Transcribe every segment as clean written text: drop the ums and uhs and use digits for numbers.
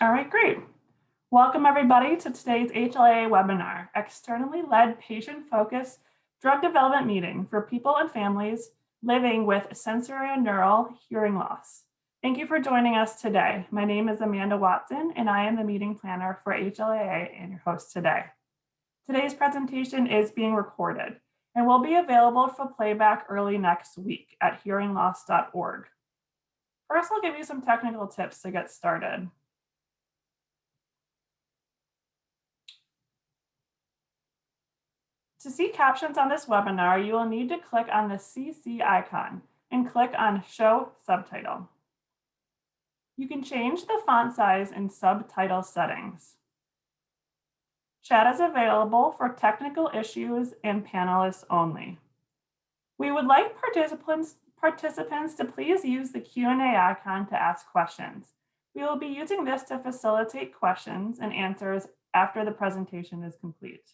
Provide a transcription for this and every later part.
All right, great. Welcome everybody to today's HLAA webinar, Externally Led Patient-Focused Drug Development Meeting for People and Families Living with Sensorineural Hearing Loss. Thank you for joining us today. My name is Amanda Watson, and I am the meeting planner for HLAA and your host today. Today's presentation is being recorded and will be available for playback early next week at hearingloss.org. First, I'll give you some technical tips to get started. To see captions on this webinar, you will need to click on the CC icon and click on Show Subtitle. You can change the font size in subtitle settings. Chat is available for technical issues and panelists only. We would like participants to please use the Q&A icon to ask questions. We will be using this to facilitate questions and answers after the presentation is complete.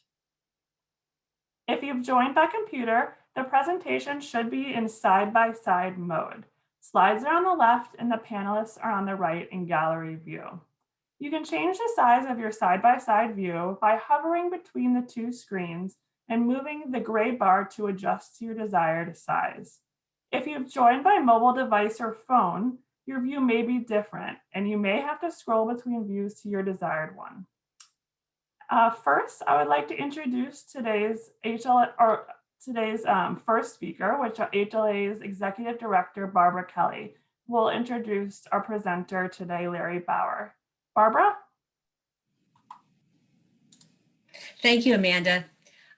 If you've joined by computer, the presentation should be in side-by-side mode. Slides are on the left and the panelists are on the right in gallery view. You can change the size of your side-by-side view by hovering between the two screens and moving the gray bar to adjust to your desired size. If you've joined by mobile device or phone, your view may be different and you may have to scroll between views to your desired one. First, I would like to introduce today's first speaker, which is HLAA's Executive Director, Barbara Kelly, will introduce our presenter today, Larry Bauer. Barbara? Thank you, Amanda.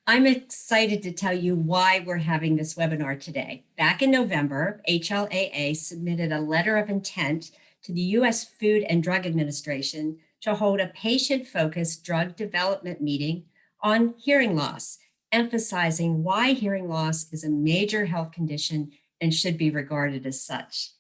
I'm excited to tell you why we're having this webinar today. Back in November, HLAA submitted a letter of intent to the U.S. Food and Drug Administration to hold a patient-focused drug development meeting on hearing loss, emphasizing why hearing loss is a major health condition and should be regarded as such.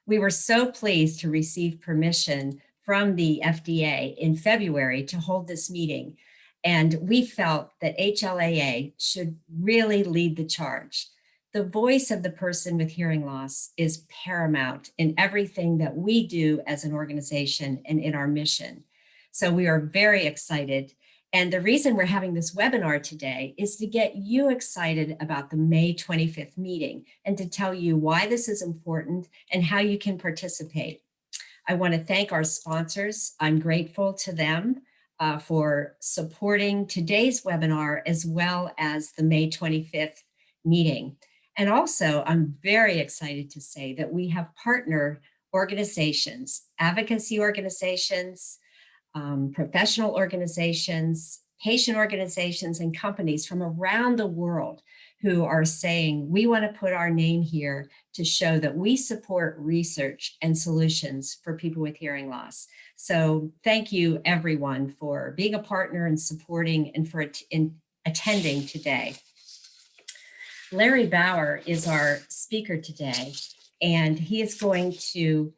We were so pleased to receive permission from the FDA in February to hold this meeting, and we felt that HLAA should really lead the charge. The voice of the person with hearing loss is paramount in everything that we do as an organization and in our mission. So we are very excited. And the reason we're having this webinar today is to get you excited about the May 25th meeting and to tell you why this is important and how you can participate. I want to thank our sponsors. I'm grateful to them for supporting today's webinar as well as the May 25th meeting. And also, I'm very excited to say that we have partner organizations, advocacy organizations, professional organizations, patient organizations, and companies from around the world who are saying, we want to put our name here to show that we support research and solutions for people with hearing loss. So thank you, everyone, for being a partner and supporting and for attending today. Larry Bauer is our speaker today, and he is going to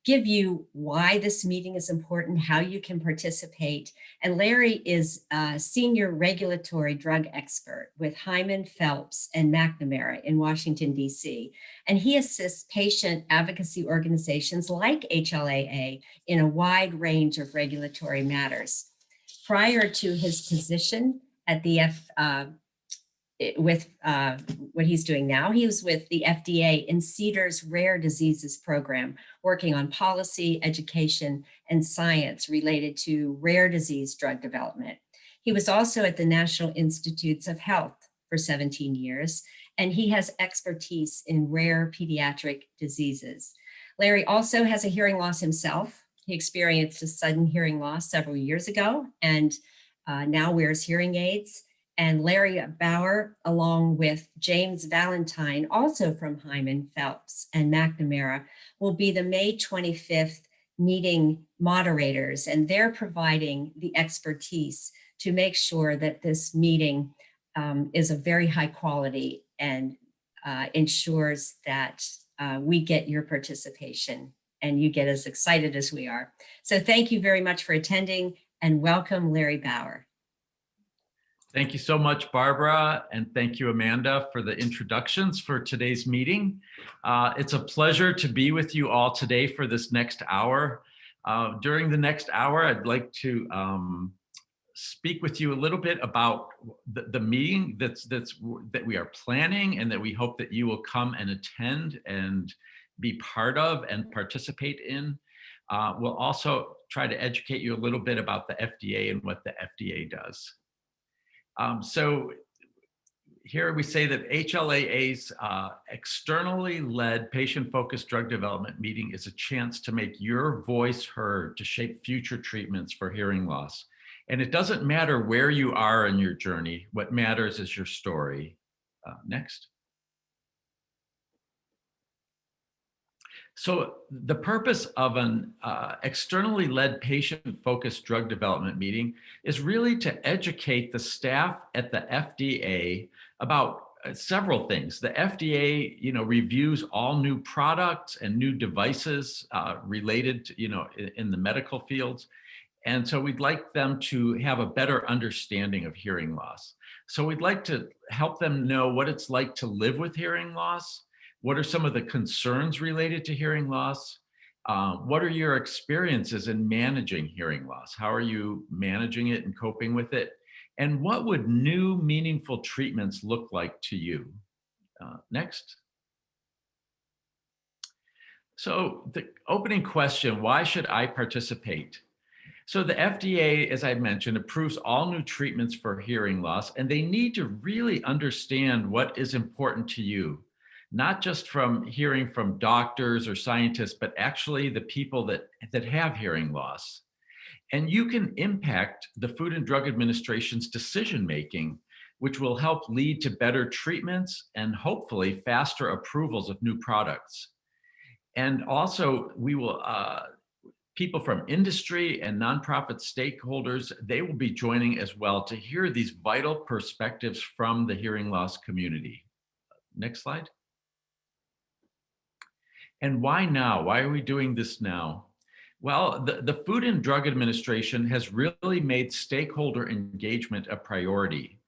give you why this meeting is important, how you can participate. And Larry is a senior regulatory drug expert with Hyman, Phelps, and McNamara in Washington, D.C. And he assists patient advocacy organizations like HLAA in a wide range of regulatory matters. Prior to his position at the what he's doing now, he was with the FDA in CDER's Rare Diseases Program, working on policy, education, and science related to rare disease drug development. He was also at the National Institutes of Health for 17 years, and he has expertise in rare pediatric diseases. Larry also has a hearing loss himself. He experienced a sudden hearing loss several years ago and now wears hearing aids. And Larry Bauer, along with James Valentine, also from Hyman, Phelps, and McNamara, will be the May 25th meeting moderators, and they're providing the expertise to make sure that this meeting is of very high quality and ensures that we get your participation and you get as excited as we are. So thank you very much for attending, and welcome, Larry Bauer. Thank you so much, Barbara, and thank you, Amanda, for the introductions for today's meeting. It's a pleasure to be with you all today for this next hour. During the next hour, I'd like to speak with you a little bit about the meeting that we are planning and that we hope that you will come and attend and be part of and participate in. We'll also try to educate you a little bit about the FDA and what the FDA does. So here we say that HLAA's externally led patient-focused drug development meeting is a chance to make your voice heard to shape future treatments for hearing loss. And it doesn't matter where you are in your journey. What matters is your story. Next. So the purpose of an externally led patient-focused drug development meeting is really to educate the staff at the FDA about several things. The FDA, reviews all new products and new devices related to, in the medical fields. And so we'd like them to have a better understanding of hearing loss. So we'd like to help them know what it's like to live with hearing loss. What are some of the concerns related to hearing loss? What are your experiences in managing hearing loss? How are you managing it and coping with it? And what would new meaningful treatments look like to you? Next. So the opening question, why should I participate? So the FDA, as I mentioned, approves all new treatments for hearing loss, and they need to really understand what is important to you, not just from hearing from doctors or scientists, but actually the people that have hearing loss. And you can impact the Food and Drug Administration's decision-making, which will help lead to better treatments and hopefully faster approvals of new products. And also we will, people from industry and nonprofit stakeholders, they will be joining as well to hear these vital perspectives from the hearing loss community. Next slide. And why now? Why are we doing this now? Well, the Food and Drug Administration has really made stakeholder engagement a priority.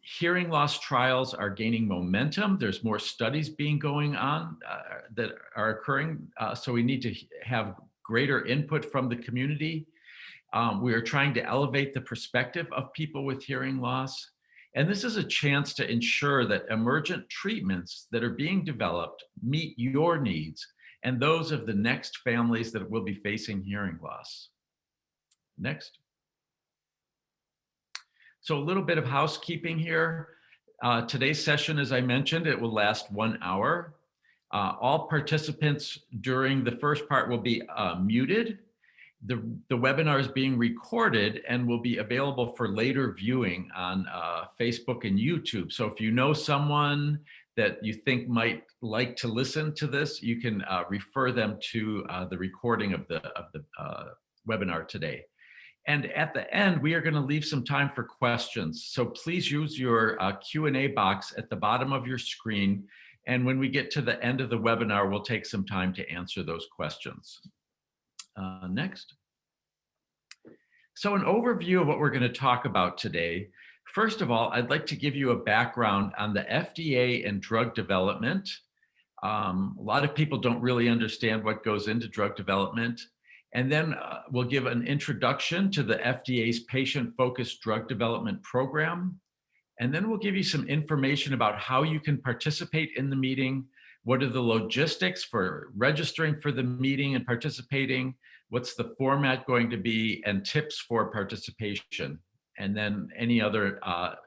Hearing loss trials are gaining momentum. There's more studies going on that are occurring. So we need to have greater input from the community. We are trying to elevate the perspective of people with hearing loss. And this is a chance to ensure that emergent treatments that are being developed meet your needs and those of the next families that will be facing hearing loss. Next. So a little bit of housekeeping here. Today's session, as I mentioned, it will last 1 hour. All participants during the first part will be muted. The webinar is being recorded and will be available for later viewing on Facebook and YouTube. So if you know someone that you think might like to listen to this, you can refer them to the recording of the webinar today. And at the end, we are going to leave some time for questions. So please use your Q&A box at the bottom of your screen. And when we get to the end of the webinar, we'll take some time to answer those questions. Next. So an overview of what we're going to talk about today. First of all, I'd like to give you a background on the FDA and drug development. A lot of people don't really understand what goes into drug development. And then we'll give an introduction to the FDA's patient-focused drug development program. And then we'll give you some information about how you can participate in the meeting. What are the logistics for registering for the meeting and participating? What's the format going to be, and tips for participation? And then any other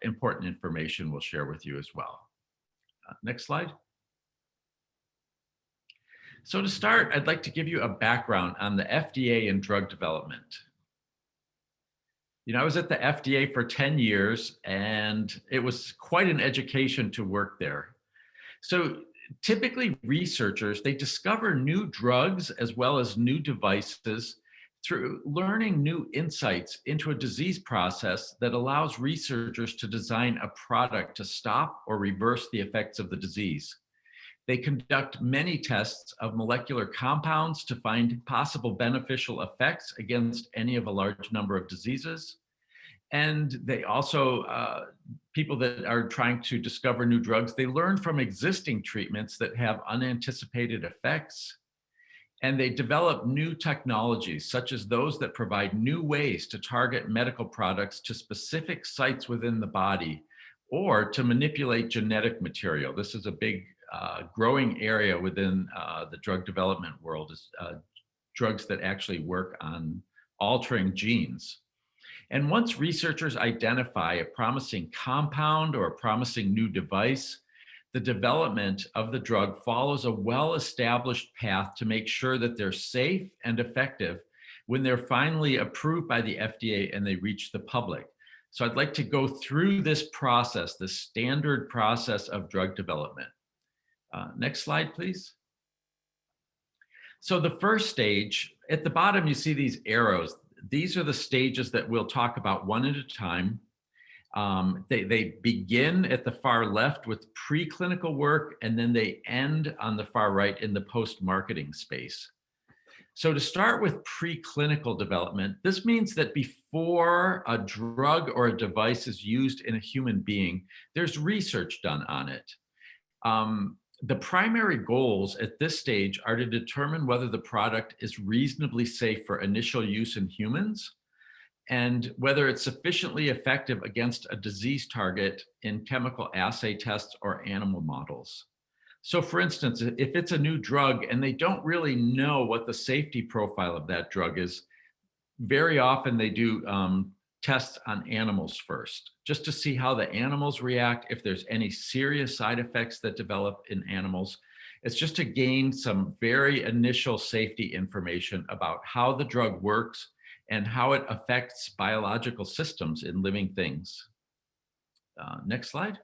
important information we'll share with you as well. Next slide. So to start, I'd like to give you a background on the FDA and drug development. I was at the FDA for 10 years, and it was quite an education to work there. So typically researchers, they discover new drugs as well as new devices through learning new insights into a disease process that allows researchers to design a product to stop or reverse the effects of the disease. They conduct many tests of molecular compounds to find possible beneficial effects against any of a large number of diseases. And they also, people that are trying to discover new drugs, they learn from existing treatments that have unanticipated effects. And they develop new technologies, such as those that provide new ways to target medical products to specific sites within the body or to manipulate genetic material. This is a big growing area within the drug development world, is drugs that actually work on altering genes. And once researchers identify a promising compound or a promising new device, the development of the drug follows a well-established path to make sure that they're safe and effective when they're finally approved by the FDA and they reach the public. So I'd like to go through this process, the standard process of drug development. Next slide, please. So the first stage, at the bottom, you see these arrows. These are the stages that we'll talk about one at a time. They begin at the far left with preclinical work, and then they end on the far right in the post-marketing space. So to start with preclinical development, this means that before a drug or a device is used in a human being, there's research done on it. The primary goals at this stage are to determine whether the product is reasonably safe for initial use in humans, and whether it's sufficiently effective against a disease target in chemical assay tests or animal models. So for instance, if it's a new drug and they don't really know what the safety profile of that drug is, very often they do tests on animals first, just to see how the animals react, if there's any serious side effects that develop in animals. It's just to gain some very initial safety information about how the drug works and how it affects biological systems in living things. Next slide.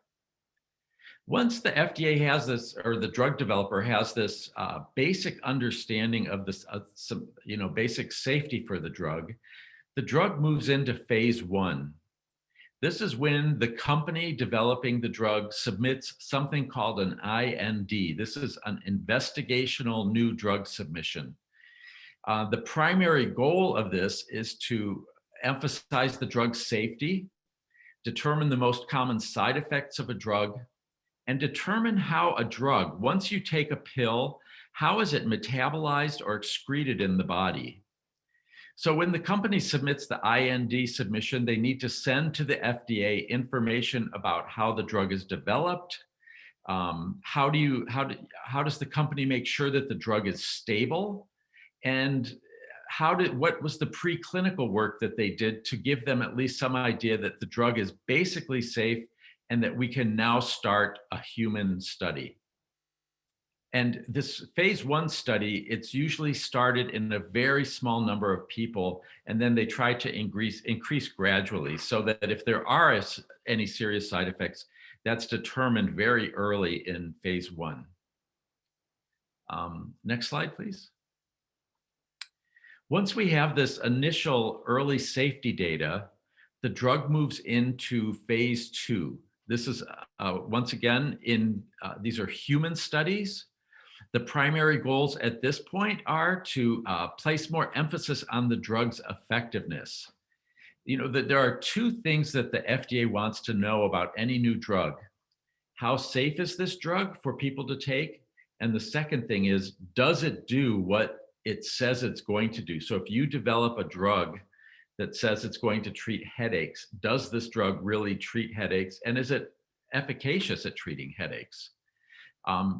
Once the FDA has this, or the drug developer has this basic understanding of this, some basic safety for the drug moves into phase 1. This is when the company developing the drug submits something called an IND. This is an investigational new drug submission. The primary goal of this is to emphasize the drug's safety, determine the most common side effects of a drug, and determine how a drug, once you take a pill, how is it metabolized or excreted in the body? So when the company submits the IND submission, they need to send to the FDA information about how the drug is developed. How does the company make sure that the drug is stable? And what was the preclinical work that they did to give them at least some idea that the drug is basically safe and that we can now start a human study. And this phase 1 study, it's usually started in a very small number of people, and then they try to increase gradually, so that if there are any serious side effects, that's determined very early in phase 1. Next slide, please. Once we have this initial early safety data, the drug moves into phase 2. This is, once again, these are human studies. The primary goals at this point are to place more emphasis on the drug's effectiveness. That there are 2 things that the FDA wants to know about any new drug. How safe is this drug for people to take? And the second thing is, does it do what it says it's going to do? So if you develop a drug that says it's going to treat headaches, does this drug really treat headaches? And is it efficacious at treating headaches?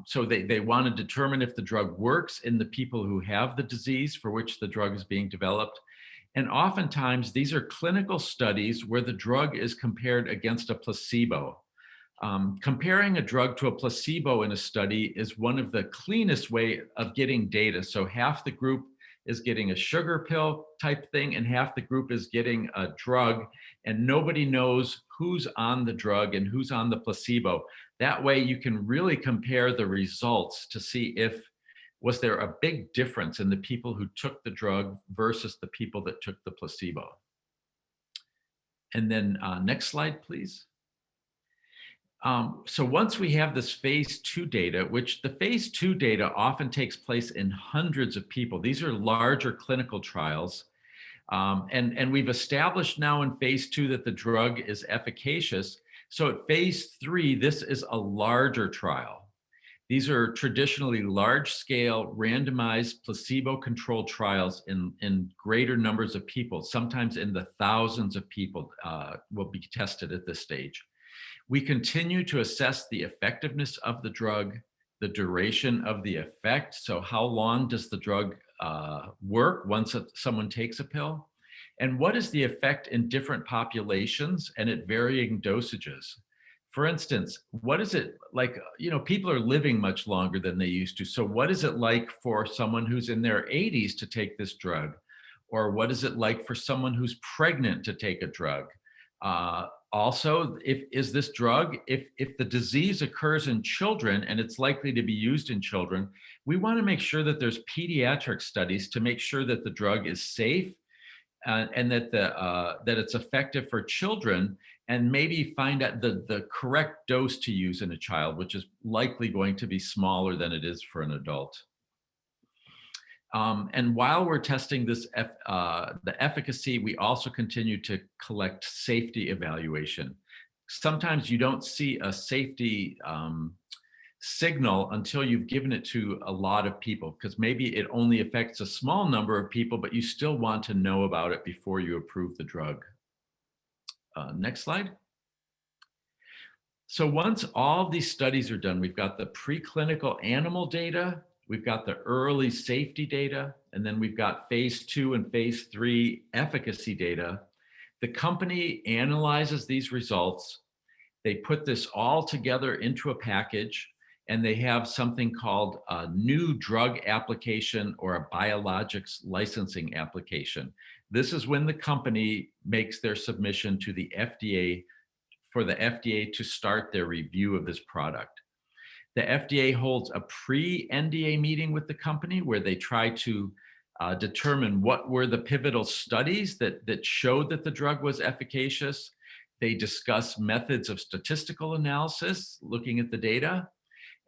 So they want to determine if the drug works in the people who have the disease for which the drug is being developed. And oftentimes these are clinical studies where the drug is compared against a placebo. Comparing a drug to a placebo in a study is one of the cleanest way of getting data. So half the group is getting a sugar pill type thing and half the group is getting a drug, and nobody knows who's on the drug and who's on the placebo. That way you can really compare the results to see was there a big difference in the people who took the drug versus the people that took the placebo. And then next slide, please. So once we have this phase 2 data, which the phase 2 data often takes place in hundreds of people. These are larger clinical trials. And we've established now in phase 2 that the drug is efficacious. So at phase 3, this is a larger trial. These are traditionally large-scale, randomized, placebo-controlled trials in greater numbers of people. Sometimes in the thousands of people will be tested at this stage. We continue to assess the effectiveness of the drug, the duration of the effect. So how long does the drug work once someone takes a pill? And what is the effect in different populations and at varying dosages? For instance, what is it like? People are living much longer than they used to. So what is it like for someone who's in their 80s to take this drug? Or what is it like for someone who's pregnant to take a drug? Also, if the disease occurs in children and it's likely to be used in children, we want to make sure that there's pediatric studies to make sure that the drug is safe and that it's effective for children, and maybe find out the correct dose to use in a child, which is likely going to be smaller than it is for an adult. And while we're testing the efficacy, we also continue to collect safety evaluation. Sometimes you don't see a safety signal until you've given it to a lot of people, because maybe it only affects a small number of people, but you still want to know about it before you approve the drug. Next slide. So once all of these studies are done, we've got the preclinical animal data, we've got the early safety data, and then we've got phase 2 and phase 3 efficacy data. The company analyzes these results. They put this all together into a package, and they have something called a new drug application or a biologics licensing application. This is when the company makes their submission to the FDA for the FDA to start their review of this product. The FDA holds a pre-NDA meeting with the company where they try to determine what were the pivotal studies that showed that the drug was efficacious. They discuss methods of statistical analysis, looking at the data,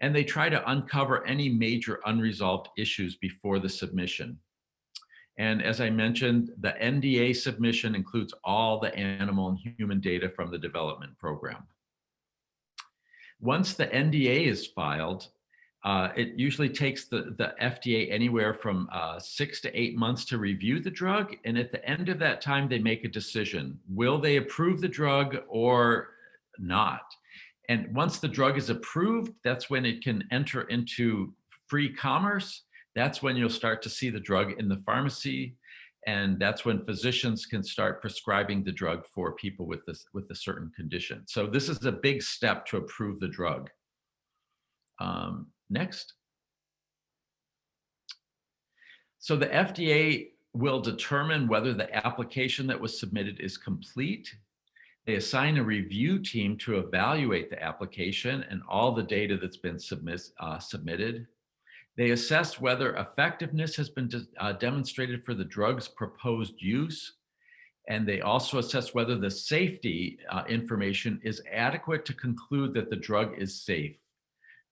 and they try to uncover any major unresolved issues before the submission. And as I mentioned, the NDA submission includes all the animal and human data from the development program. Once the NDA is filed, it usually takes the FDA anywhere from 6 to 8 months to review the drug. And at the end of that time, they make a decision. Will they approve the drug or not? And once the drug is approved, that's when it can enter into free commerce. That's when you'll start to see the drug in the pharmacy. And that's when physicians can start prescribing the drug for people with a certain condition. So this is a big step to approve the drug. Next. So the FDA will determine whether the application that was submitted is complete. They assign a review team to evaluate the application and all the data that's been submitted. They assess whether effectiveness has been demonstrated for the drug's proposed use. And they also assess whether the safety information is adequate to conclude that the drug is safe.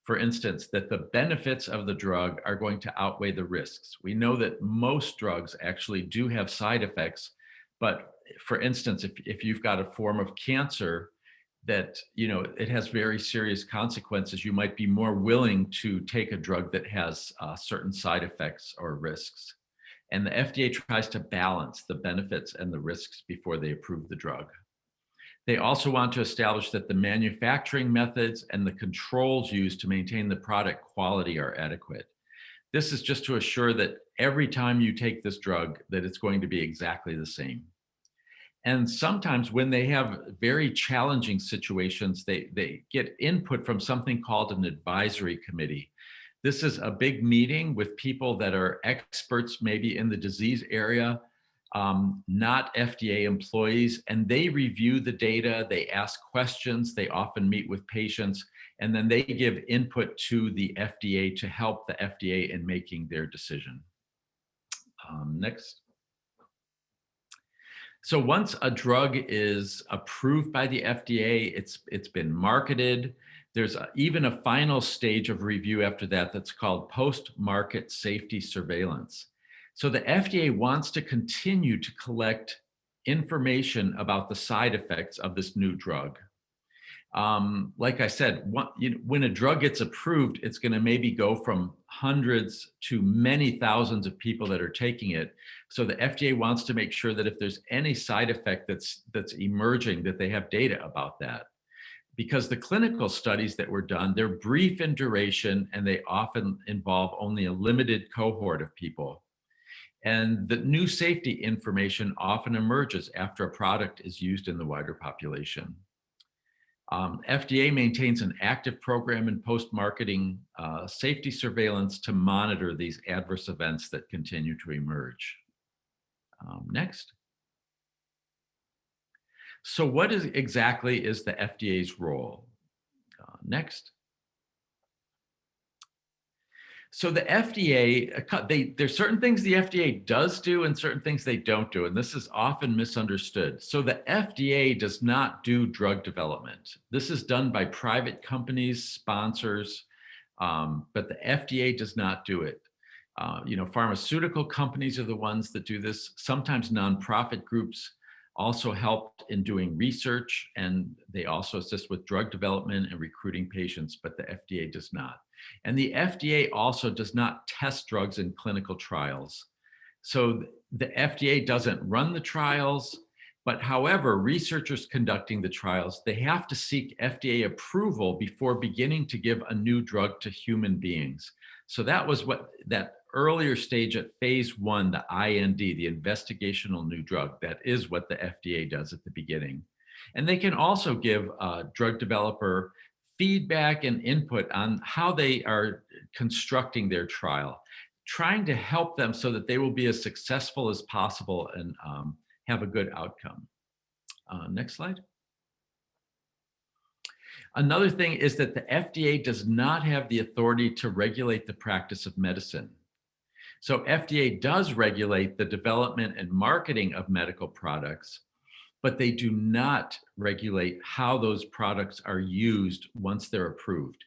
For instance, that the benefits of the drug are going to outweigh the risks. We know that most drugs actually do have side effects, but for instance, if you've got a form of cancer that it has very serious consequences, you might be more willing to take a drug that has certain side effects or risks. And the FDA tries to balance the benefits and the risks before they approve the drug. They also want to establish that the manufacturing methods and the controls used to maintain the product quality are adequate. This is just to assure that every time you take this drug, that it's going to be exactly the same. And sometimes when they have very challenging situations, they get input from something called an advisory committee. This is a big meeting with people that are experts maybe in the disease area, not FDA employees, and they review the data, they ask questions, they often meet with patients, and then they give input to the FDA to help the FDA in making their decision. Next. So once a drug is approved by the FDA, it's been marketed. There's even a final stage of review after that that's called post-market safety surveillance. So the FDA wants to continue to collect information about the side effects of this new drug. Like I said, when a drug gets approved, it's going to maybe go from hundreds to many thousands of people that are taking it. So the FDA wants to make sure that if there's any side effect that's emerging, that they have data about that. Because the clinical studies that were done, they're brief in duration and they often involve only a limited cohort of people. And the new safety information often emerges after a product is used in the wider population. FDA maintains an active program in post-marketing safety surveillance to monitor these adverse events that continue to emerge. Next. So what exactly is the FDA's role? Next. So the FDA, there's certain things the FDA does do and certain things they don't do, and this is often misunderstood. So the FDA does not do drug development. This is done by private companies, sponsors, but the FDA does not do it. Pharmaceutical companies are the ones that do this. Sometimes nonprofit groups also help in doing research, and they also assist with drug development and recruiting patients, but the FDA does not. And the FDA also does not test drugs in clinical trials. So the FDA doesn't run the trials, but however, researchers conducting the trials, they have to seek FDA approval before beginning to give a new drug to human beings. So that was what that earlier stage at phase 1, the IND, the investigational new drug, that is what the FDA does at the beginning. And they can also give a drug developer feedback and input on how they are constructing their trial, trying to help them so that they will be as successful as possible and have a good outcome. Next slide. Another thing is that the FDA does not have the authority to regulate the practice of medicine. So FDA does regulate the development and marketing of medical products, but they do not regulate how those products are used once they're approved.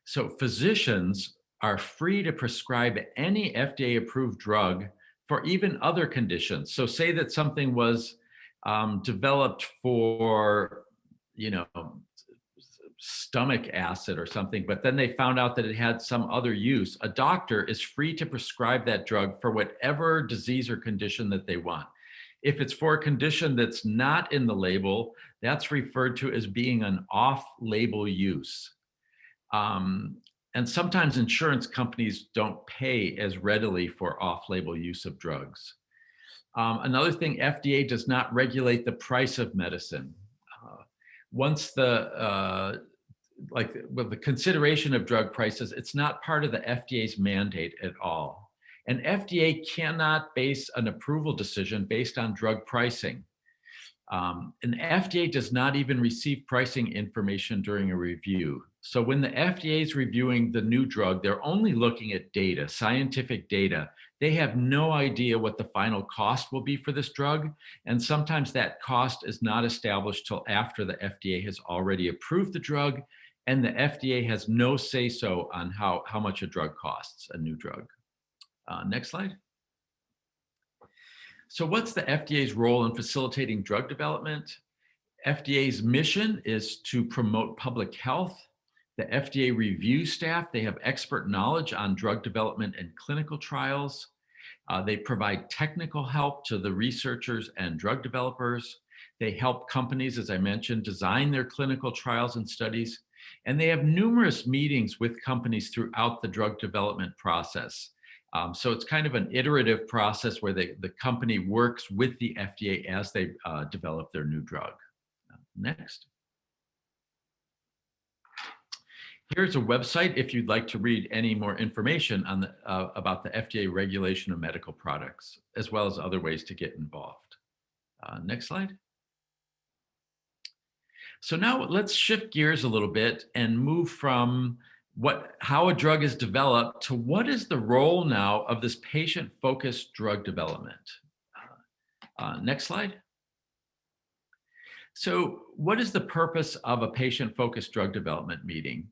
So physicians are free to prescribe any FDA approved drug for even other conditions. So say that something was developed for, stomach acid or something, but then they found out that it had some other use. A doctor is free to prescribe that drug for whatever disease or condition that they want. If it's for a condition that's not in the label, that's referred to as being an off-label use. And sometimes insurance companies don't pay as readily for off-label use of drugs. Another thing, FDA does not regulate the price of medicine. Once the consideration of drug prices, it's not part of the FDA's mandate at all. And FDA cannot base an approval decision based on drug pricing. And FDA does not even receive pricing information during a review. So when the FDA is reviewing the new drug, they're only looking at data, scientific data. They have no idea what the final cost will be for this drug. And sometimes that cost is not established till after the FDA has already approved the drug, and the FDA has no say-so on how much a drug costs, a new drug. Next slide. So what's the FDA's role in facilitating drug development? FDA's mission is to promote public health. The FDA review staff, they have expert knowledge on drug development and clinical trials. They provide technical help to the researchers and drug developers. They help companies, as I mentioned, design their clinical trials and studies. And they have numerous meetings with companies throughout the drug development process. So it's kind of an iterative process where the company works with the FDA as they develop their new drug. Next. Here's a website if you'd like to read any more information on about the FDA regulation of medical products, as well as other ways to get involved. Next slide. So now let's shift gears a little bit and move from how a drug is developed to what is the role now of this patient-focused drug development. Next slide. So what is the purpose of a patient-focused drug development meeting?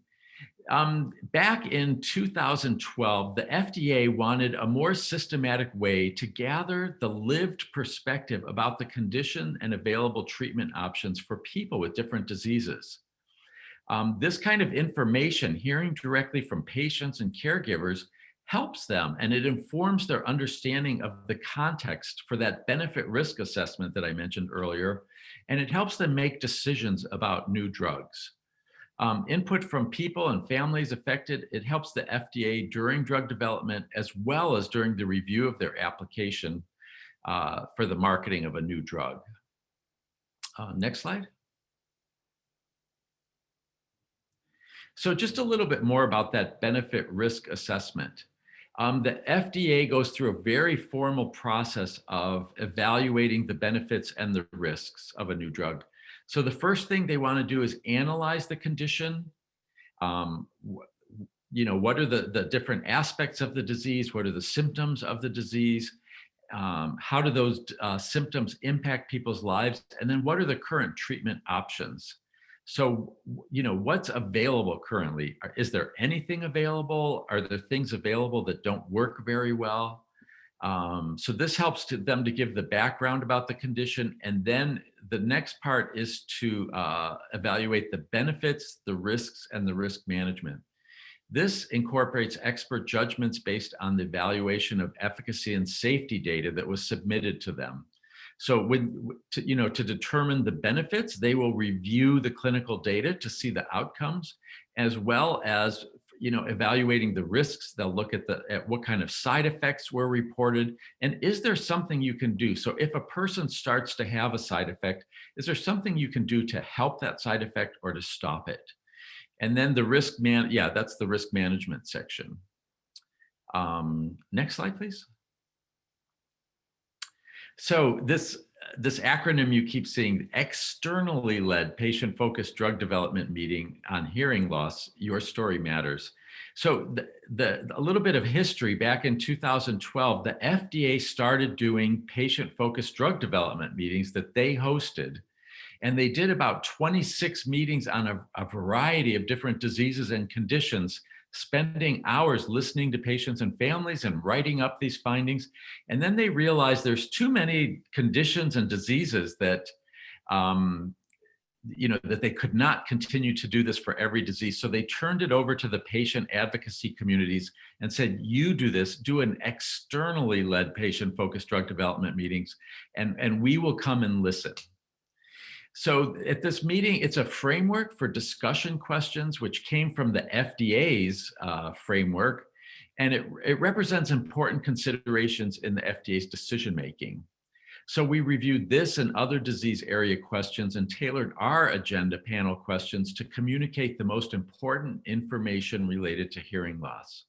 Back in 2012, the FDA wanted a more systematic way to gather the lived perspective about the condition and available treatment options for people with different diseases. This kind of information, hearing directly from patients and caregivers, helps them and it informs their understanding of the context for that benefit risk assessment that I mentioned earlier, and it helps them make decisions about new drugs. Input from people and families affected, it helps the FDA during drug development as well as during the review of their application for the marketing of a new drug. Next slide. So just a little bit more about that benefit risk assessment. The FDA goes through a very formal process of evaluating the benefits and the risks of a new drug. So the first thing they want to do is analyze the condition. What are the different aspects of the disease? What are the symptoms of the disease? How do those symptoms impact people's lives? And then what are the current treatment options? So, what's available currently? Is there anything available? Are there things available that don't work very well? So this helps them to give the background about the condition. And then the next part is to evaluate the benefits, the risks, and the risk management. This incorporates expert judgments based on the evaluation of efficacy and safety data that was submitted to them. So to determine the benefits, they will review the clinical data to see the outcomes, as well as evaluating the risks. They'll look at what kind of side effects were reported, and is there something you can do? So if a person starts to have a side effect, is there something you can do to help that side effect or to stop it? And then the that's the risk management section. Next slide, please. So this acronym you keep seeing, externally led patient-focused drug development meeting on hearing loss, Your Story Matters. So a little bit of history, back in 2012, the FDA started doing patient-focused drug development meetings that they hosted. And they did about 26 meetings on a variety of different diseases and conditions, spending hours listening to patients and families and writing up these findings. And then they realized there's too many conditions and diseases that, that they could not continue to do this for every disease. So they turned it over to the patient advocacy communities and said, you do this, do an externally led patient-focused drug development meetings, and we will come and listen. So at this meeting, it's a framework for discussion questions, which came from the FDA's framework, and it represents important considerations in the FDA's decision-making. So we reviewed this and other disease area questions and tailored our agenda panel questions to communicate the most important information related to hearing loss.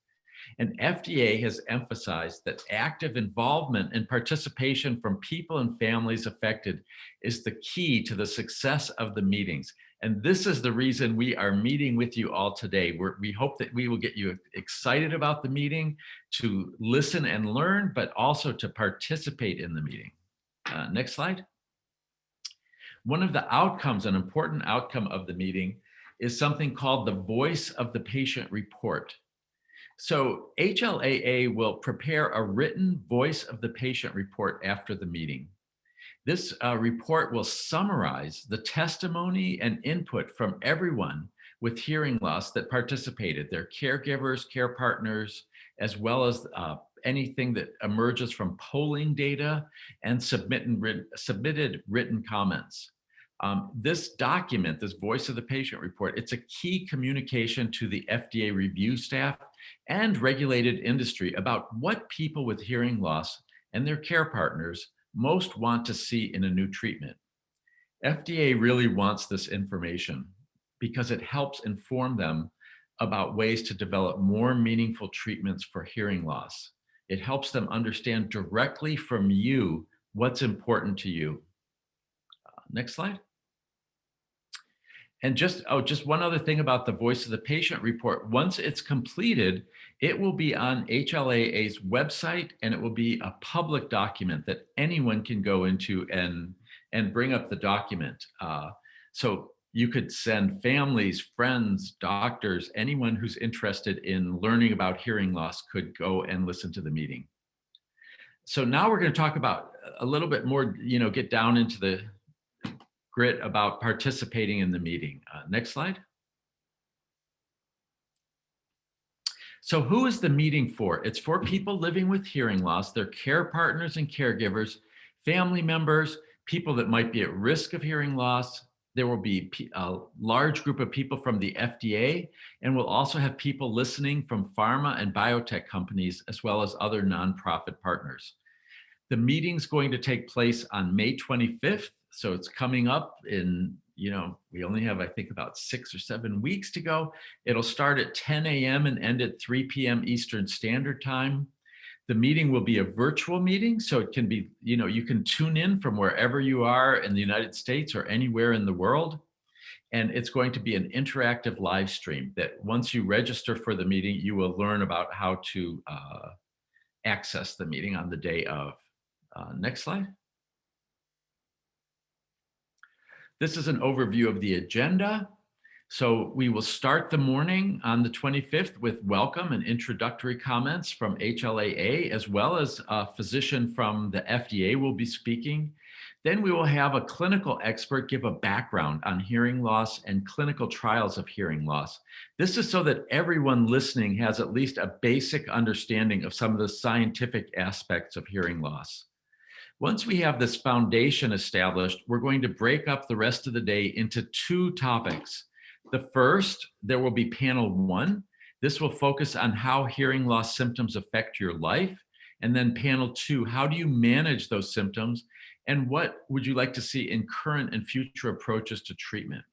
And FDA has emphasized that active involvement and participation from people and families affected is the key to the success of the meetings. And this is the reason we are meeting with you all today. We hope that we will get you excited about the meeting, to listen and learn, but also to participate in the meeting. Next slide. One of the outcomes, an important outcome of the meeting, is something called the Voice of the Patient report. So HLAA will prepare a written Voice of the Patient report after the meeting. This report will summarize the testimony and input from everyone with hearing loss that participated, their caregivers, care partners, as well as anything that emerges from polling data and submitted written comments. This document, this Voice of the Patient report, it's a key communication to the FDA review staff and regulated industry about what people with hearing loss and their care partners most want to see in a new treatment. FDA really wants this information because it helps inform them about ways to develop more meaningful treatments for hearing loss. It helps them understand directly from you what's important to you. Next slide. And just one other thing about the Voice of the Patient report. Once it's completed, it will be on HLAA's website, and it will be a public document that anyone can go into and bring up the document. So you could send families, friends, doctors, anyone who's interested in learning about hearing loss could go and listen to the meeting. So now we're going to talk about a little bit more, get down into the grit about participating in the meeting. Next slide. So who is the meeting for? It's for people living with hearing loss, their care partners and caregivers, family members, people that might be at risk of hearing loss. There will be a large group of people from the FDA, and we'll also have people listening from pharma and biotech companies, as well as other nonprofit partners. The meeting's going to take place on May 25th. So it's coming up in, we only have, I think, about 6 or 7 weeks to go. It'll start at 10 a.m. and end at 3 p.m. Eastern Standard Time. The meeting will be a virtual meeting, so it can be, you can tune in from wherever you are in the United States or anywhere in the world. And it's going to be an interactive live stream that once you register for the meeting, you will learn about how to access the meeting on the day of. Next slide. This is an overview of the agenda. So we will start the morning on the 25th with welcome and introductory comments from HLAA, as well as a physician from the FDA will be speaking. Then we will have a clinical expert give a background on hearing loss and clinical trials of hearing loss. This is so that everyone listening has at least a basic understanding of some of the scientific aspects of hearing loss. Once we have this foundation established, we're going to break up the rest of the day into 2 topics. The first, there will be panel 1. This will focus on how hearing loss symptoms affect your life. And then panel 2, how do you manage those symptoms? And what would you like to see in current and future approaches to treatment?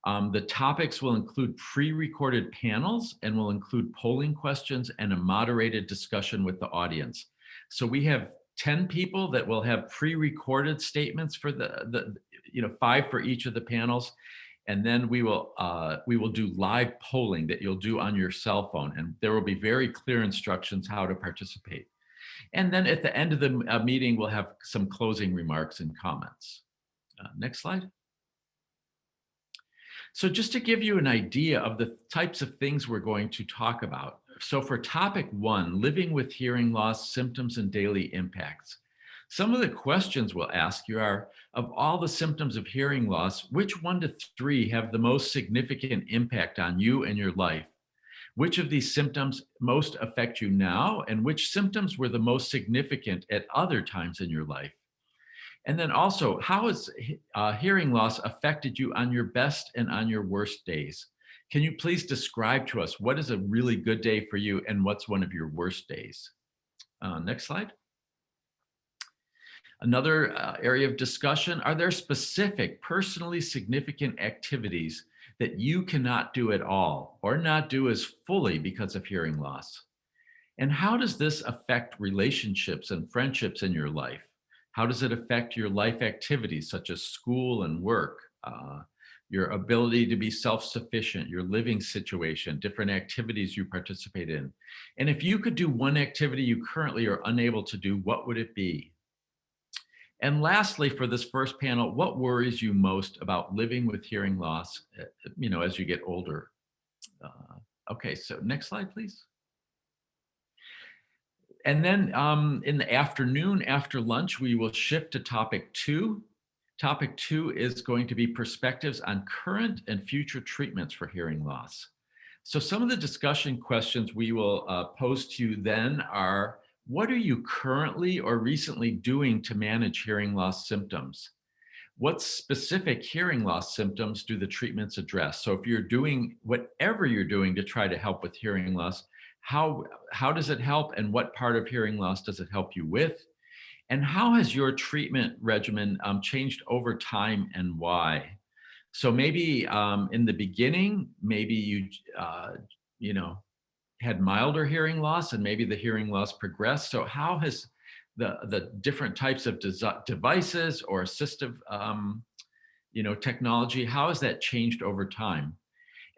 The topics will include pre-recorded panels and will include polling questions and a moderated discussion with the audience. So we have 10 people that will have pre-recorded statements for the 5 for each of the panels. And then we will do live polling that you'll do on your cell phone. And there will be very clear instructions how to participate. And then at the end of the meeting, we'll have some closing remarks and comments. Next slide. So just to give you an idea of the types of things we're going to talk about. So for topic 1, living with hearing loss, symptoms and daily impacts. Some of the questions we'll ask you are, of all the symptoms of hearing loss, which 1 to 3 have the most significant impact on you and your life? Which of these symptoms most affect you now, and which symptoms were the most significant at other times in your life? And then also, how has hearing loss affected you on your best and on your worst days? Can you please describe to us what is a really good day for you and what's one of your worst days? Next slide. Another area of discussion, are there specific personally significant activities that you cannot do at all or not do as fully because of hearing loss? And how does this affect relationships and friendships in your life? How does it affect your life activities such as school and work, your ability to be self-sufficient, your living situation, different activities you participate in? And if you could do one activity you currently are unable to do, what would it be? And lastly, for this first panel, what worries you most about living with hearing loss, as you get older? Okay, so next slide, please. And then in the afternoon, after lunch, we will shift to topic 2. Topic 2 is going to be perspectives on current and future treatments for hearing loss. So some of the discussion questions we will pose to you then are, what are you currently or recently doing to manage hearing loss symptoms? What specific hearing loss symptoms do the treatments address? So if you're doing whatever you're doing to try to help with hearing loss, how does it help, and what part of hearing loss does it help you with? And how has your treatment regimen changed over time, and why? So maybe in the beginning, maybe you had milder hearing loss, and maybe the hearing loss progressed. So how has the different types of devices or assistive technology, how has that changed over time?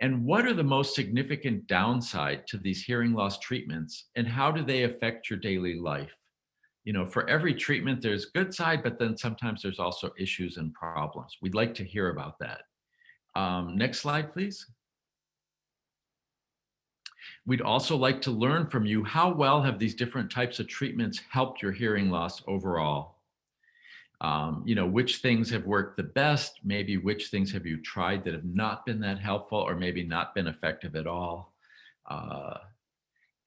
And what are the most significant downside to these hearing loss treatments, and how do they affect your daily life? For every treatment, there's good side, but then sometimes there's also issues and problems. We'd like to hear about that. Next slide, please. We'd also like to learn from you, how well have these different types of treatments helped your hearing loss overall? Which things have worked the best? Maybe which things have you tried that have not been that helpful, or maybe not been effective at all?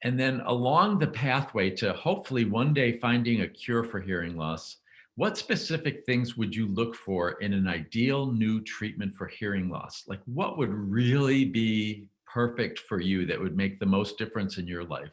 And then along the pathway to hopefully one day finding a cure for hearing loss, what specific things would you look for in an ideal new treatment for hearing loss? Like what would really be perfect for you that would make the most difference in your life?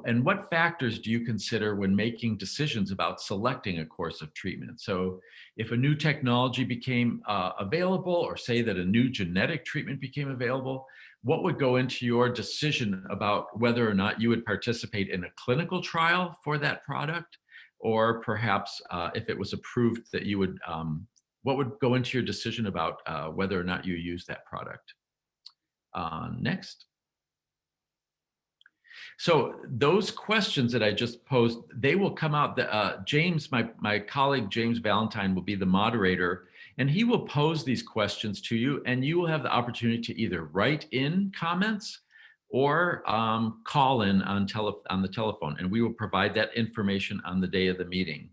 And what factors do you consider when making decisions about selecting a course of treatment? So if a new technology became available, or say that a new genetic treatment became available, what would go into your decision about whether or not you would participate in a clinical trial for that product? Or perhaps if it was approved that you would, what would go into your decision about whether or not you use that product? Next. So those questions that I just posed, they will come out. James, my colleague, James Valentine, will be the moderator, and he will pose these questions to you, and you will have the opportunity to either write in comments or call in on the telephone, and we will provide that information on the day of the meeting.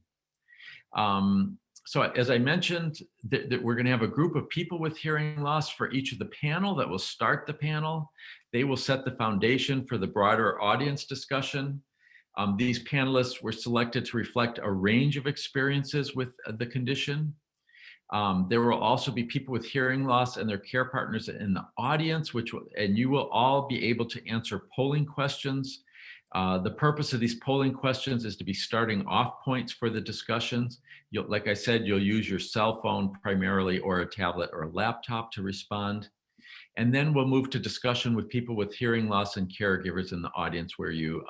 So as I mentioned, that we're going to have a group of people with hearing loss for each of the panel that will start the panel. They will set the foundation for the broader audience discussion. These panelists were selected to reflect a range of experiences with the condition. There will also be people with hearing loss and their care partners in the audience, and you will all be able to answer polling questions. The purpose of these polling questions is to be starting off points for the discussions. Like I said, you'll use your cell phone primarily, or a tablet or a laptop to respond. And then we'll move to discussion with people with hearing loss and caregivers in the audience, where you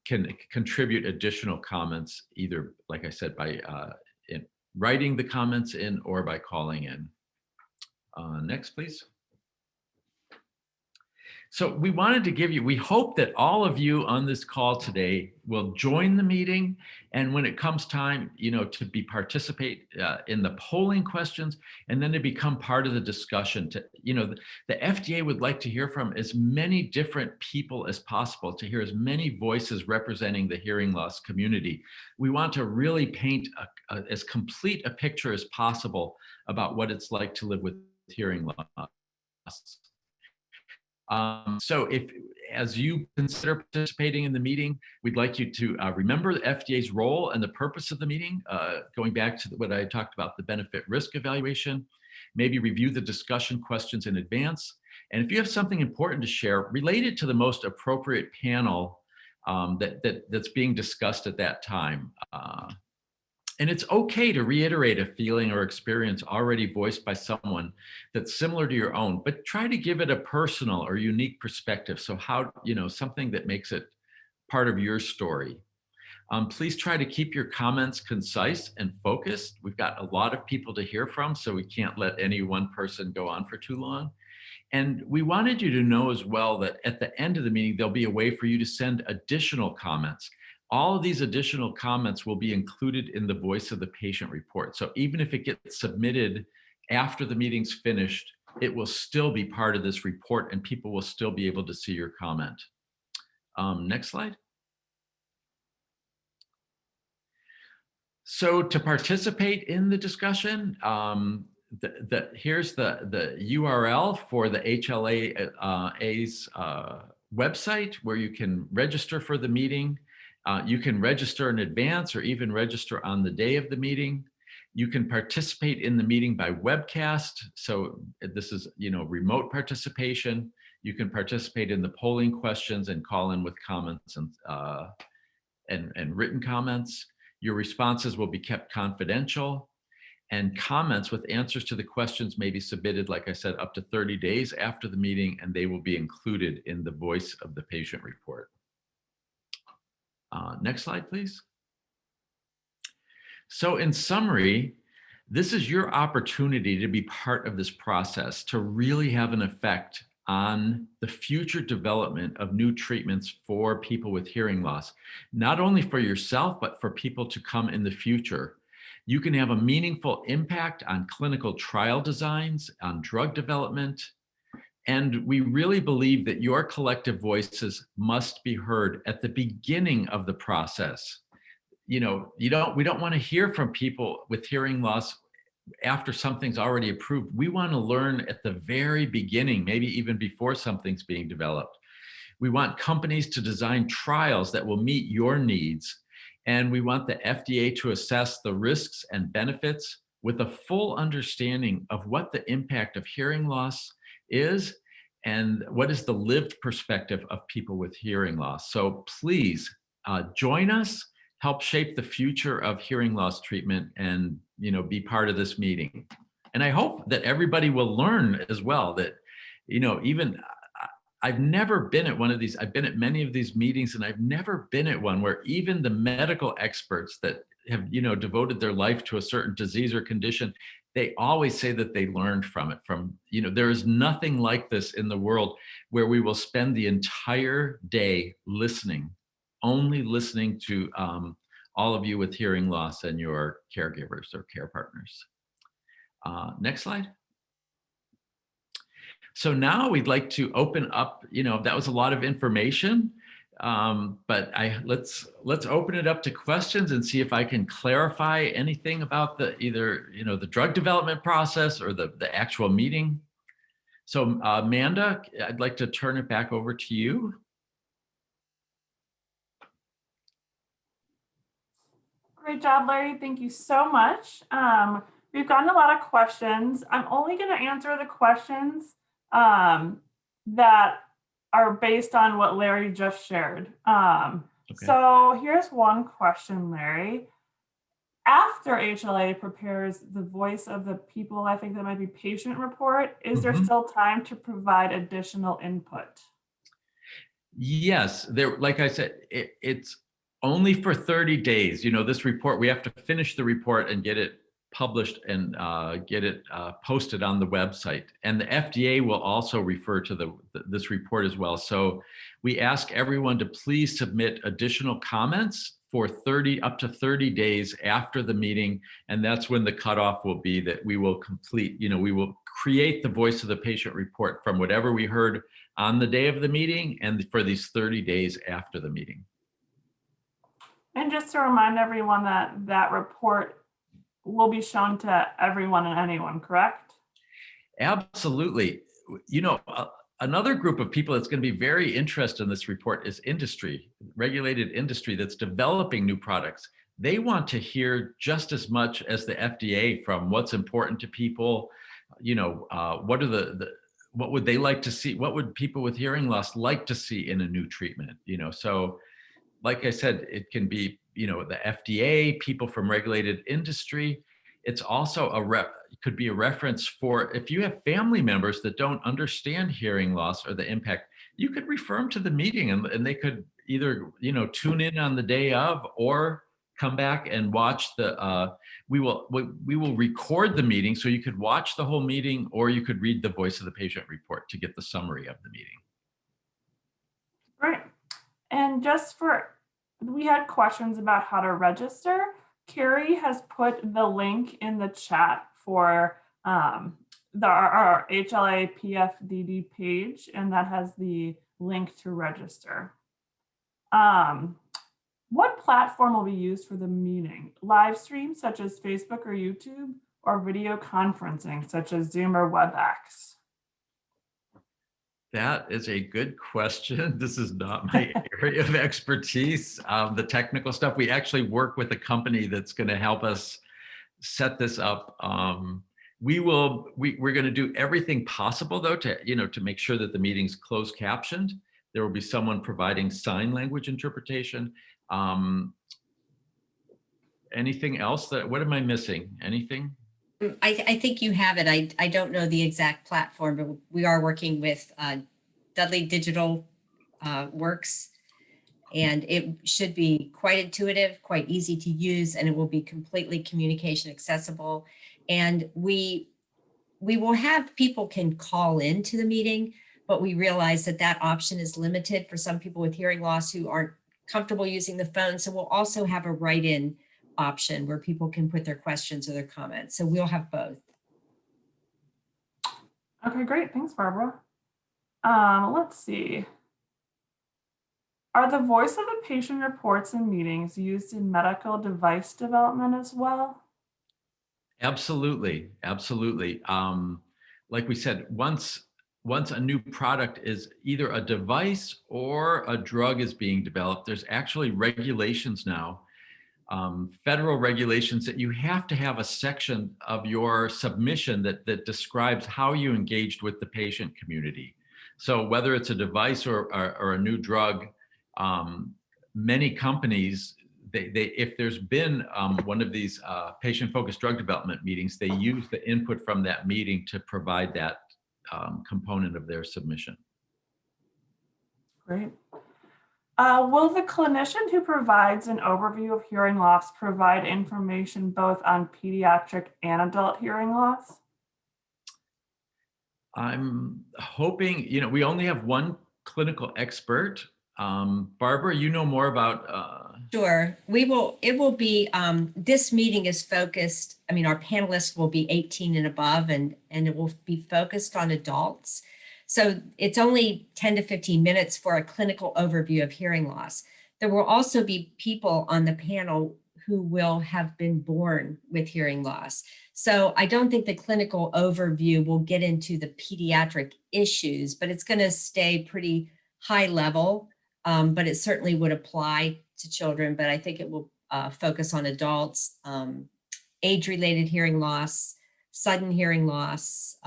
can contribute additional comments, either, like I said, by writing the comments in or by calling in. Next, please. So we wanted to give you, we hope that all of you on this call today will join the meeting. And when it comes time, to participate in the polling questions, and then to become part of the discussion. The FDA would like to hear from as many different people as possible, to hear as many voices representing the hearing loss community. We want to really paint as complete a picture as possible about what it's like to live with hearing loss. So as you consider participating in the meeting, we'd like you to remember the FDA's role and the purpose of the meeting, going back to what I talked about, the benefit risk evaluation. Maybe review the discussion questions in advance. And if you have something important to share related to the most appropriate panel that's being discussed at that time. And it's okay to reiterate a feeling or experience already voiced by someone that's similar to your own, but try to give it a personal or unique perspective. So something that makes it part of your story. Please try to keep your comments concise and focused. We've got a lot of people to hear from, so we can't let any one person go on for too long. And we wanted you to know as well that at the end of the meeting, there'll be a way for you to send additional comments. All of these additional comments will be included in the Voice of the Patient report. So even if it gets submitted after the meeting's finished, it will still be part of this report, and people will still be able to see your comment. Next slide. So to participate in the discussion, here's the URL for the HLAA's website, where you can register for the meeting. You can register in advance, or even register on the day of the meeting. You can participate in the meeting by webcast. So this is, remote participation. You can participate in the polling questions and call in with comments and written comments. Your responses will be kept confidential, and comments with answers to the questions may be submitted, like I said, up to 30 days after the meeting, and they will be included in the Voice of the Patient report. Next slide, please. So in summary, this is your opportunity to be part of this process, to really have an effect on the future development of new treatments for people with hearing loss, not only for yourself, but for people to come in the future. You can have a meaningful impact on clinical trial designs, on drug development, and we really believe that your collective voices must be heard at the beginning of the process. We don't want to hear from people with hearing loss after something's already approved. We want to learn at the very beginning, maybe even before something's being developed. We want companies to design trials that will meet your needs. And we want the FDA to assess the risks and benefits with a full understanding of what the impact of hearing loss is and what is the lived perspective of people with hearing loss. So please join us, help shape the future of hearing loss treatment, and be part of this meeting. And I hope that everybody will learn as well that, even I've never been at one of these, I've been at many of these meetings, and I've never been at one where even the medical experts that have, devoted their life to a certain disease or condition, they always say that they learned from it. There is nothing like this in the world where we will spend the entire day listening, only listening to all of you with hearing loss and your caregivers or care partners. Next slide. So now we'd like to open up, that was a lot of information, but let's open it up to questions and see if I can clarify anything about either the drug development process or the actual meeting. So Amanda, I'd like to turn it back over to you. Great job, Larry. Thank you so much. We've gotten a lot of questions. I'm only going to answer the questions that are based on what Larry just shared. Okay. So here's one question, Larry. After HLA prepares the voice of the people, I think that might be patient report, is there still time to provide additional input? Yes, like I said, it's only for 30 days. This report, we have to finish the report and get it published and get it posted on the website. And the FDA will also refer to this report as well. So we ask everyone to please submit additional comments for up to 30 days after the meeting. And that's when the cutoff will be that we will complete, we will create the voice of the patient report from whatever we heard on the day of the meeting and for these 30 days after the meeting. And just to remind everyone that report will be shown to everyone and anyone, correct? Absolutely. Another group of people that's going to be very interested in this report is industry, regulated industry that's developing new products. They want to hear just as much as the FDA from what's important to people. What would they like to see? What would people with hearing loss like to see in a new treatment? So like I said, it can be, the FDA, people from regulated industry. It's also could be a reference for if you have family members that don't understand hearing loss or the impact, you could refer them to the meeting and they could either, tune in on the day of or come back and watch we will record the meeting so you could watch the whole meeting or you could read the voice of the patient report to get the summary of the meeting. Great. And we had questions about how to register. Carrie has put the link in the chat for our HLA-PFDD page, and that has the link to register. What platform will be used for the meeting? Live stream, such as Facebook or YouTube, or video conferencing, such as Zoom or WebEx? That is a good question. This is not my area of expertise. The technical stuff, we actually work with a company that's going to help us set this up. We're going to do everything possible though to make sure that the meeting's closed captioned. There will be someone providing sign language interpretation. Anything else what am I missing? Anything? I think you have it. I don't know the exact platform, but we are working with Dudley Digital Works, and it should be quite intuitive, quite easy to use, and it will be completely communication accessible. And we will have people can call into the meeting, but we realize that option is limited for some people with hearing loss who aren't comfortable using the phone. So we'll also have a write-in option where people can put their questions or their comments. So we'll have both. Okay, great. Thanks, Barbara. Let's see. Are the voice of the patient reports and meetings used in medical device development as well? Absolutely, absolutely. Like we said, once once a new product is either a device or a drug is being developed, there's actually regulations now, federal regulations, that you have to have a section of your submission that describes how you engaged with the patient community. So whether it's a device or a new drug, many companies, if there's been one of these patient-focused drug development meetings, they use the input from that meeting to provide that component of their submission. Great. Will the clinician who provides an overview of hearing loss provide information both on pediatric and adult hearing loss? I'm hoping, we only have one clinical expert. Barbara, you know more about. Sure, it will be, this meeting is focused, our panelists will be 18 and above, and it will be focused on adults. So it's only 10 to 15 minutes for a clinical overview of hearing loss. There will also be people on the panel who will have been born with hearing loss. So I don't think the clinical overview will get into the pediatric issues, but it's going to stay pretty high level, but it certainly would apply to children, but I think it will focus on adults, age-related hearing loss, sudden hearing loss,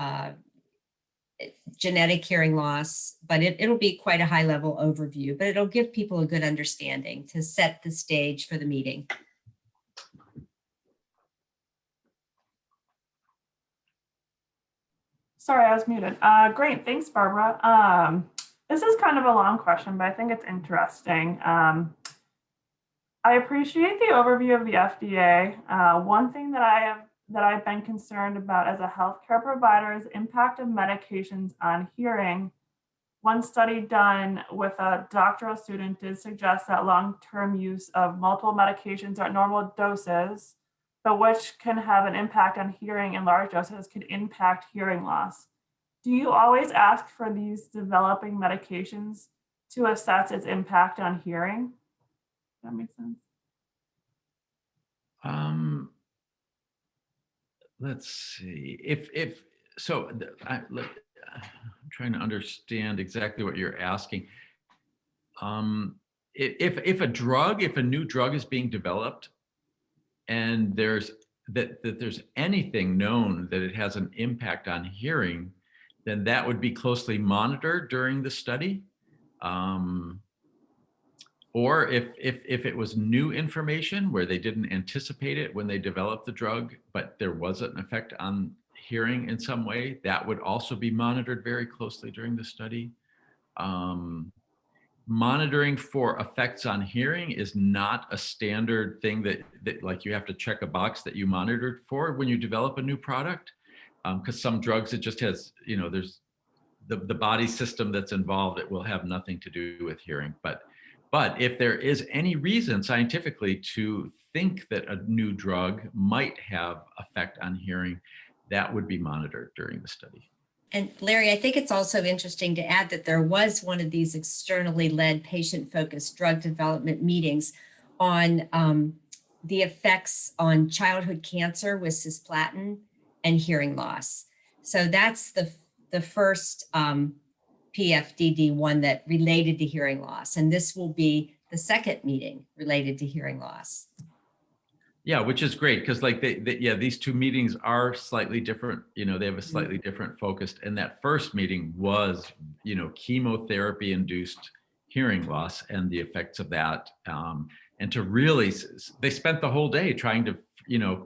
genetic hearing loss, but it'll be quite a high-level overview, but it'll give people a good understanding to set the stage for the meeting. Sorry, I was muted. Great, thanks, Barbara. This is kind of a long question, but I think it's interesting. I appreciate the overview of the FDA. One thing that I've been concerned about as a healthcare provider is impact of medications on hearing. One study done with a doctoral student did suggest that long-term use of multiple medications at normal doses, but which can have an impact on hearing in large doses, could impact hearing loss. Do you always ask for these developing medications to assess its impact on hearing? Does that make sense? Let's see. I'm trying to understand exactly what you're asking. If a new drug is being developed, and there's anything known that it has an impact on hearing, then that would be closely monitored during the study. Or if it was new information where they didn't anticipate it when they developed the drug, but there was an effect on hearing in some way, that would also be monitored very closely during the study. Monitoring for effects on hearing is not a standard thing that like you have to check a box that you monitored for when you develop a new product. Because some drugs, it just has, there's the body system that's involved, it will have nothing to do with hearing. But if there is any reason scientifically to think that a new drug might have effect on hearing, that would be monitored during the study. And Larry, I think it's also interesting to add that there was one of these externally led patient-focused drug development meetings on the effects on childhood cancer with cisplatin and hearing loss. So that's the first PFDD one that related to hearing loss. And this will be the second meeting related to hearing loss. Yeah, which is great because like these two meetings are slightly different. They have a slightly different focus. And that first meeting was, chemotherapy induced hearing loss and the effects of that. And to really, they spent the whole day trying to,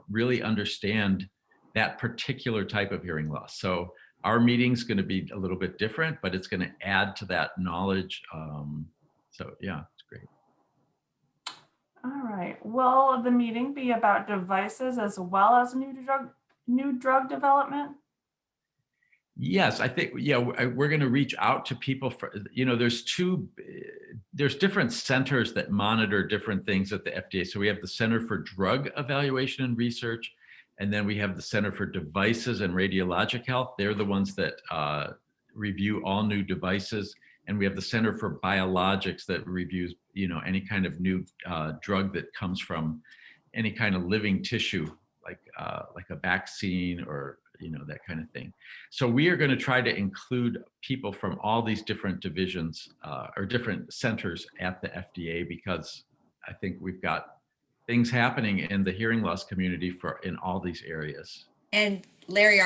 really understand that particular type of hearing loss. So our meeting's going to be a little bit different, but it's going to add to that knowledge. So yeah, it's great. All right. Will the meeting be about devices as well as new drug development? Yes, I think, we're going to reach out to people for, there's different centers that monitor different things at the FDA. So we have the Center for Drug Evaluation and Research, and then we have the Center for Devices and Radiologic Health. They're the ones that review all new devices. And we have the Center for Biologics that reviews, any kind of new drug that comes from any kind of living tissue, like a vaccine or, that kind of thing. So we are going to try to include people from all these different divisions or different centers at the FDA, because I think we've got things happening in the hearing loss community in all these areas. And Larry,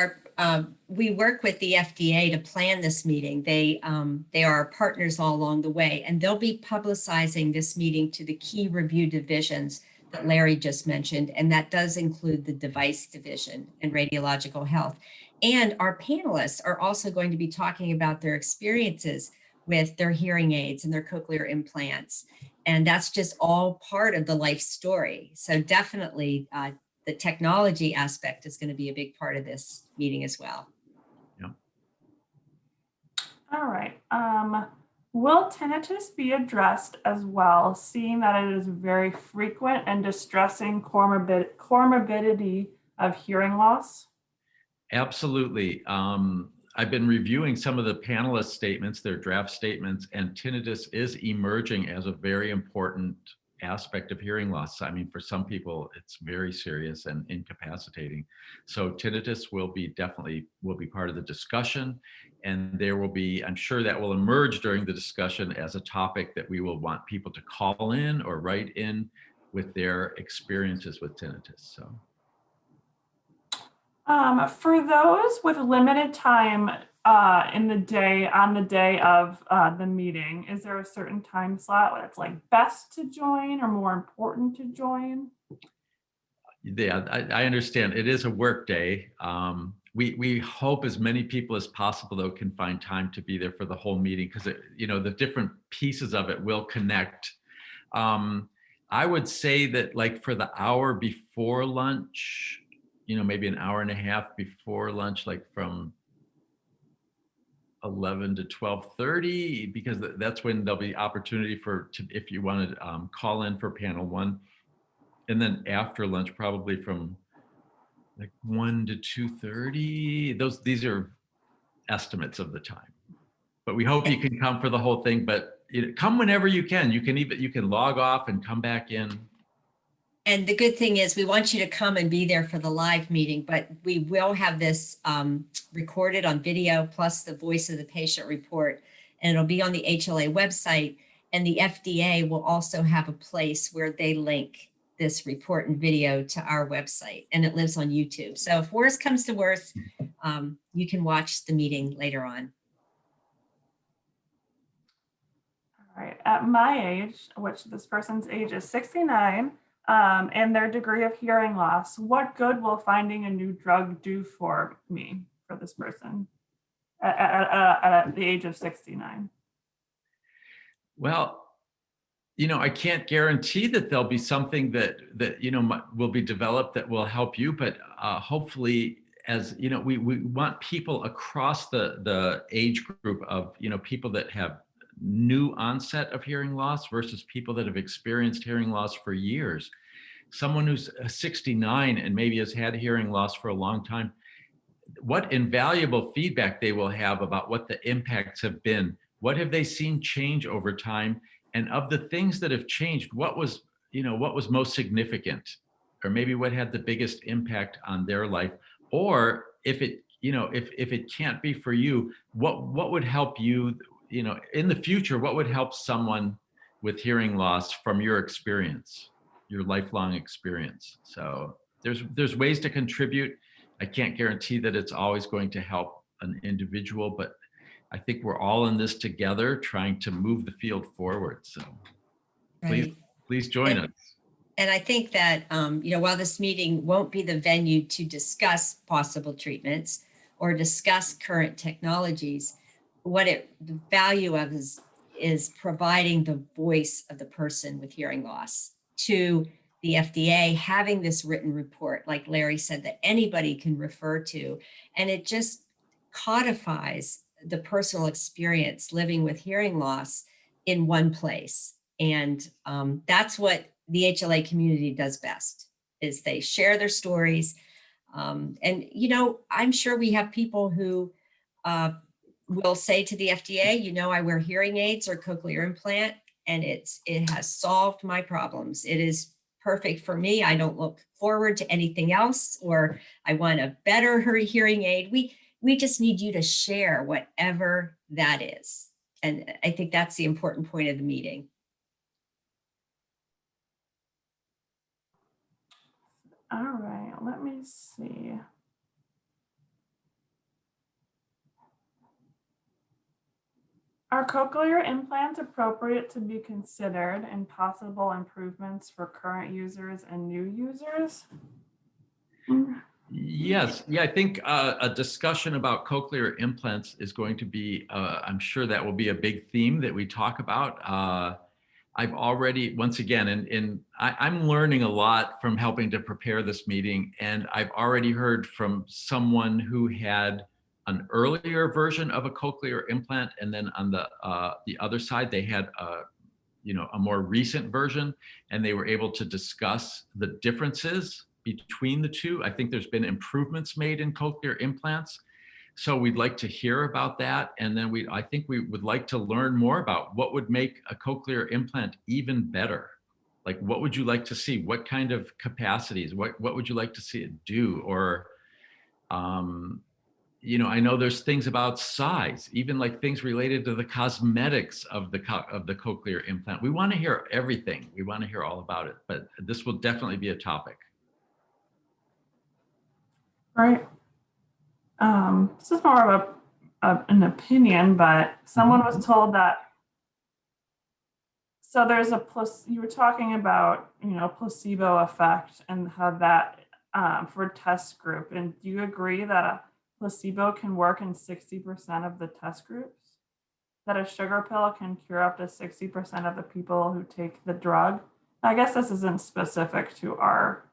we work with the FDA to plan this meeting. They are our partners all along the way, and they'll be publicizing this meeting to the key review divisions that Larry just mentioned, and that does include the device division and radiological health. And our panelists are also going to be talking about their experiences with their hearing aids and their cochlear implants. And that's just all part of the life story. So definitely the technology aspect is going to be a big part of this meeting as well. Yeah. All right. Will tinnitus be addressed as well, seeing that it is a very frequent and distressing comorbidity of hearing loss? Absolutely. I've been reviewing some of the panelists' statements, their draft statements, and tinnitus is emerging as a very important aspect of hearing loss. I mean, for some people, it's very serious and incapacitating. So tinnitus will be part of the discussion, and there will be, I'm sure that will emerge during the discussion as a topic that we will want people to call in or write in with their experiences with tinnitus. So. For those with limited time on the day of the meeting, is there a certain time slot where it's like best to join or more important to join? Yeah, I understand. It is a work day. We hope as many people as possible, though, can find time to be there for the whole meeting, because the different pieces of it will connect. I would say that, like, for the hour before lunch, maybe an hour and a half before lunch, like from 11 to 12:30, because that's when there'll be opportunity if you want to call in for panel 1. And then after lunch, probably from like 1 to 2:30. These are estimates of the time, but we hope you can come for the whole thing. But come whenever you can. You can log off and come back in. And the good thing is we want you to come and be there for the live meeting, but we will have this recorded on video, plus the voice of the patient report, and it'll be on the HLA website. And the FDA will also have a place where they link this report and video to our website, and it lives on YouTube. So if worse comes to worse, you can watch the meeting later on. All right. At my age, which this person's age is 69, and their degree of hearing loss, what good will finding a new drug do for this person at the age of 69? Well, I can't guarantee that there'll be something that will be developed that will help you, but hopefully, as we want people across the age group of people that have new onset of hearing loss versus people that have experienced hearing loss for years. Someone who's 69 and maybe has had hearing loss for a long time, what invaluable feedback they will have about what the impacts have been. What have they seen change over time? And of the things that have changed, what was most significant, or maybe what had the biggest impact on their life? Or if it can't be for you, what would help you, in the future, what would help someone with hearing loss from your experience, your lifelong experience? So there's ways to contribute. I can't guarantee that it's always going to help an individual, but I think we're all in this together, trying to move the field forward. So please join us. And I think that, while this meeting won't be the venue to discuss possible treatments or discuss current technologies, the value of is providing the voice of the person with hearing loss to the FDA, having this written report, like Larry said, that anybody can refer to. And it just codifies the personal experience living with hearing loss in one place. And that's what the HLA community does best, is they share their stories. And, I'm sure we have people who will say to the FDA, I wear hearing aids or cochlear implant, and it has solved my problems. It is perfect for me. I don't look forward to anything else, or I want a better hearing aid. We just need you to share whatever that is. And I think that's the important point of the meeting. All right, let me see. Are cochlear implants appropriate to be considered in possible improvements for current users and new users? Yes, yeah, I think a discussion about cochlear implants is going to be, I'm sure that will be a big theme that we talk about. I've already, once again, I'm learning a lot from helping to prepare this meeting, and I've already heard from someone who had an earlier version of a cochlear implant, and then on the other side, they had a more recent version, and they were able to discuss the differences between the two. I think there's been improvements made in cochlear implants. So we'd like to hear about that. And then I think we would like to learn more about what would make a cochlear implant even better. Like, what would you like to see? What kind of capacities? What would you like to see it do? Or, I know there's things about size, even like things related to the cosmetics of the cochlear implant. We want to hear everything. We want to hear all about it, but this will definitely be a topic. Right. This is more of an opinion, but someone was told that. So there's you were talking about, placebo effect and how that for test group. And do you agree that a placebo can work in 60% of the test groups? That a sugar pill can cure up to 60% of the people who take the drug? I guess this isn't specific to our.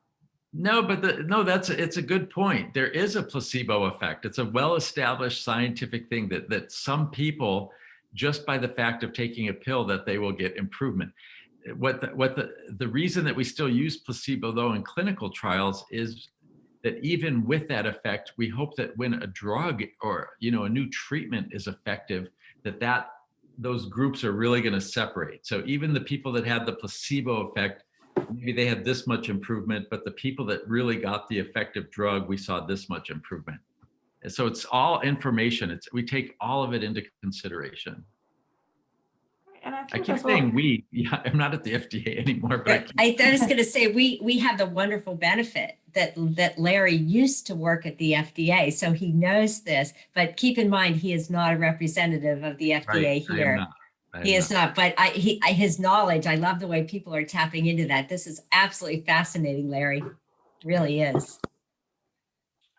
No, but it's a good point. There is a placebo effect. It's a well-established scientific thing that some people, just by the fact of taking a pill, that they will get improvement. The reason that we still use placebo though in clinical trials is that even with that effect, we hope that when a drug or a new treatment is effective, that those groups are really going to separate. So even the people that had the placebo effect, maybe they had this much improvement, but the people that really got the effective drug, we saw this much improvement. And so it's all information. We take all of it into consideration. And I keep saying I'm not at the FDA anymore, but I was going to say, we have the wonderful benefit that Larry used to work at the FDA, so he knows this, but keep in mind, he is not a representative of the FDA here. He is not, but his knowledge, I love the way people are tapping into that. This is absolutely fascinating, Larry. It really is.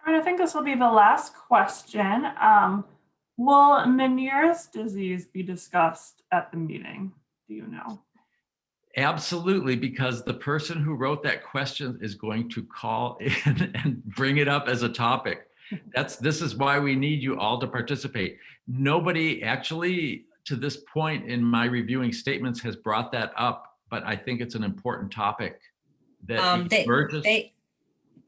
All right, I think this will be the last question. Will Menieres disease be discussed at the meeting? Do you know? Absolutely, because the person who wrote that question is going to call in and bring it up as a topic. This is why we need you all to participate. Nobody actually, to this point in my reviewing statements, has brought that up, but I think it's an important topic that emerges.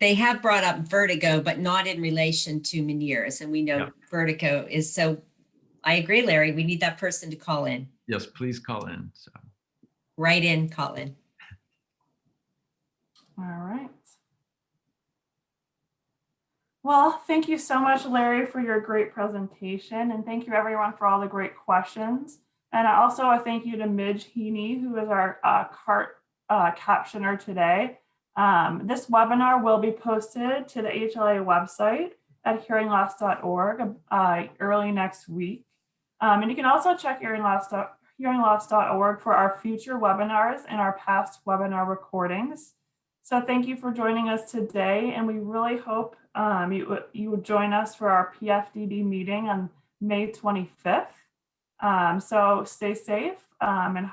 They have brought up vertigo, but not in relation to Menieres, and we know vertigo is. So I agree, Larry, we need that person to call in. Yes, please call in. So. Write in, call in. All right. Well, thank you so much, Larry, for your great presentation. And thank you everyone for all the great questions. And also a thank you to Midge Heaney, who is our CART captioner today. This webinar will be posted to the HLAA website at hearingloss.org early next week. And you can also check hearingloss.org for our future webinars and our past webinar recordings. So thank you for joining us today, and we really hope you would join us for our PFDD meeting on May 25th. So stay safe, and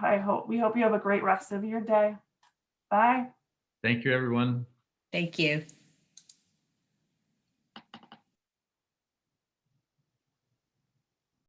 we hope you have a great rest of your day. Bye. Thank you, everyone. Thank you.